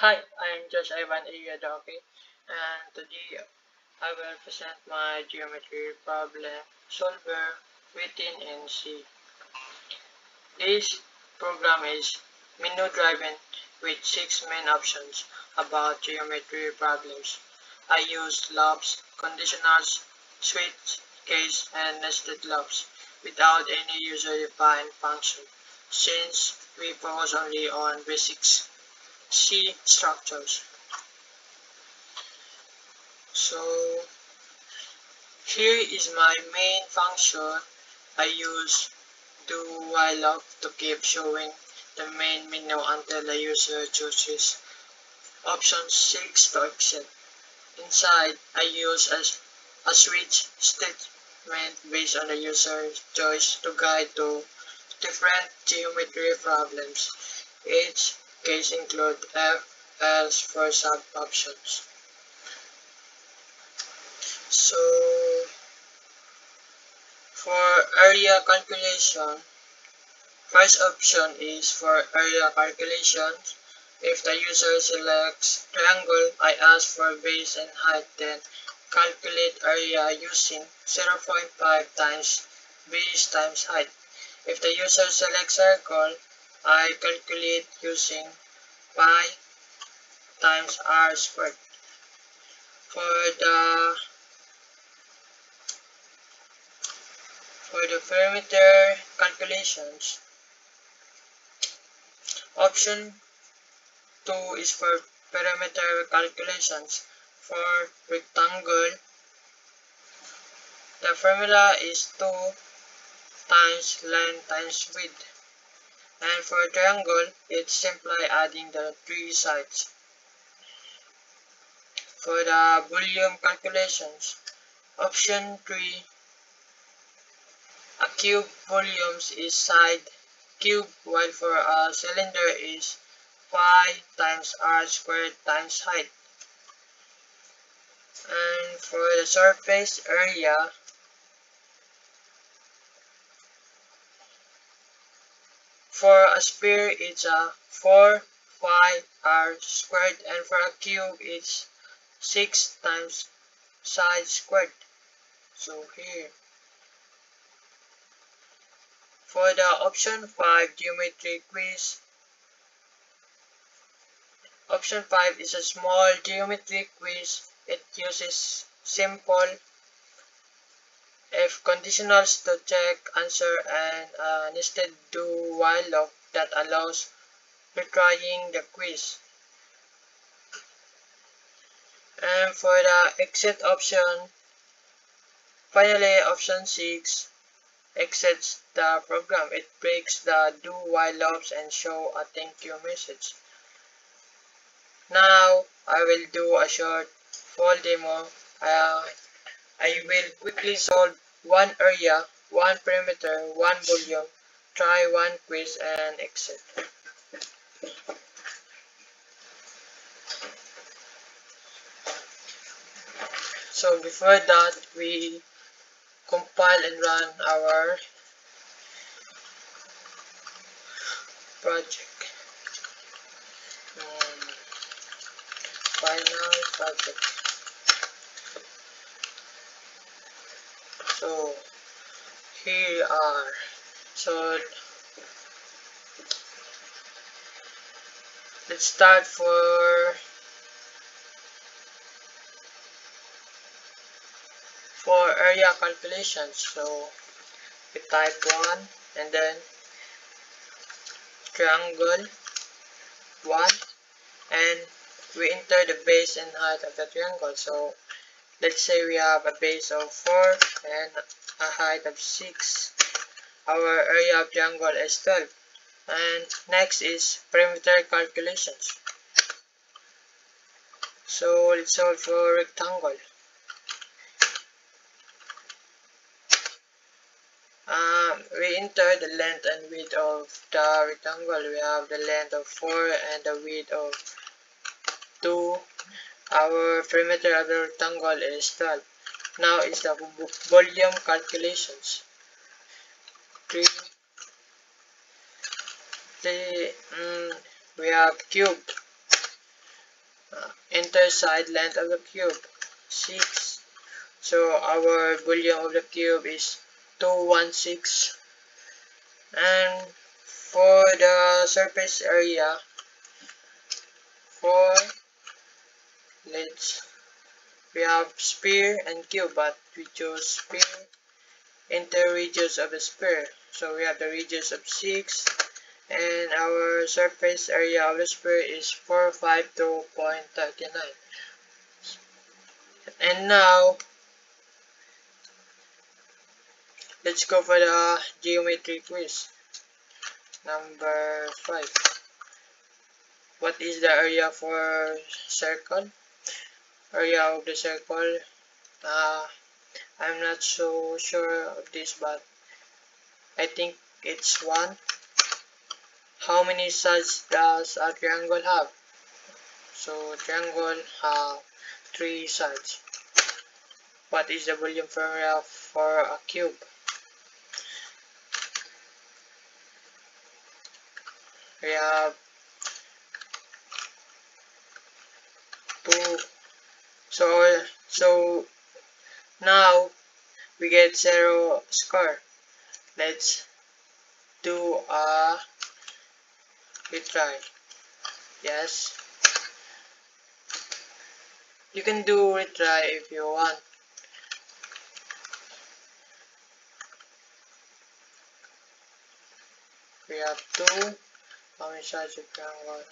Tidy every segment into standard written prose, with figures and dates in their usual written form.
Hi, I'm Josh Ivan Iyadaki, and today I will present my geometry problem solver written in C. This program is menu-driven with 6 main options about geometry problems. I use loops, conditionals, switch, case, and nested loops without any user-defined function, since we focus only on basics C structures. So here is my main function. I use do while loop to keep showing the main menu until the user chooses option 6 to exit. Inside, I use a switch statement based on the user's choice to guide to different geometry problems. Each case includes F, S for sub options. So for area calculation, first option is for area calculations. If the user selects triangle, I ask for base and height, then calculate area using 0.5 times base times height. If the user selects circle, I calculate using pi times r squared. For the perimeter calculations, option 2 is for perimeter calculations. For rectangle, the formula is 2 times length times width. And for triangle, it's simply adding the 3 sides. For the volume calculations, option 3, a cube volumes is side cube, while for a cylinder is pi times r squared times height. And for the surface area, for a sphere it's a 4 pi r squared, and for a cube it's 6 times side squared. So here. For the option 5 geometry quiz, option 5 is a small geometry quiz. It uses simple if conditionals to check answer and nested do while loop that allows retrying the quiz. And for the exit option, finally option 6 exits the program. It breaks the do while loops and show a thank you message. Now I will do a short full demo. I will quickly solve one area, one perimeter, one volume, try one quiz and exit. So before that, we compile and run our project. Final project. So here are. So let's start for area calculations. So we type 1 and then triangle 1, and we enter the base and height of the triangle. So let's say we have a base of 4 and a height of 6. Our area of triangle is 12. And next is perimeter calculations. So let's solve for rectangle. We enter the length and width of the rectangle. We have the length of 4 and the width of 2. Our perimeter of the rectangle is 12. Now is the volume calculations. 3, we have cube. Enter side length of the cube, 6. So our volume of the cube is 216. And for the surface area, for we have sphere and cube, but we chose sphere. Enter radius of the sphere. So we have the radius of 6, and our surface area of the sphere is 452.39. And now let's go for the geometry quiz. Number 5. What is the area for circle? Area of the circle. I'm not so sure of this, but I think it's 1. How many sides does a triangle have? So triangle have 3 sides. What is the volume formula for a cube? We have 2. So now we get 0 square. Let's do a retry. Yes, you can do retry if you want. We have 2. How many sides of triangle?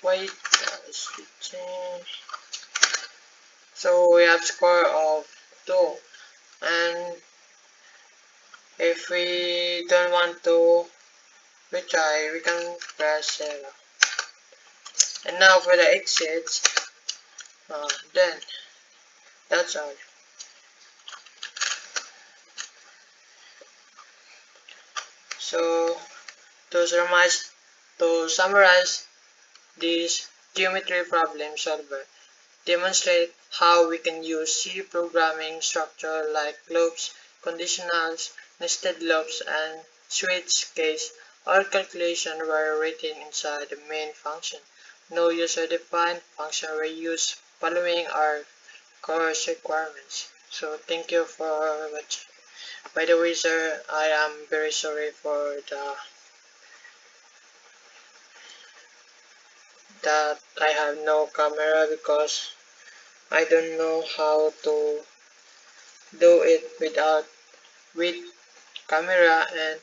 Wait, so we have square of 2, and if we don't want to retry, we can press 0. And now for the exits, then that's all. So to summarize this geometry problem solver, demonstrate how we can use C programming structure like loops, conditionals, nested loops, and switch case or calculation were written inside the main function. No user-defined function were used following our course requirements. So thank you for watching. By the way, sir, I am very sorry for that I have no camera because I don't know how to do it with camera. And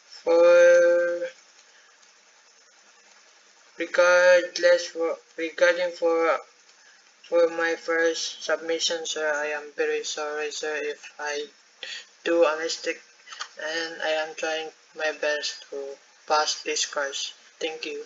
for regarding for my first submission, sir, I am very sorry, sir, if I do a mistake, and I am trying my best to pass this course. Thank you.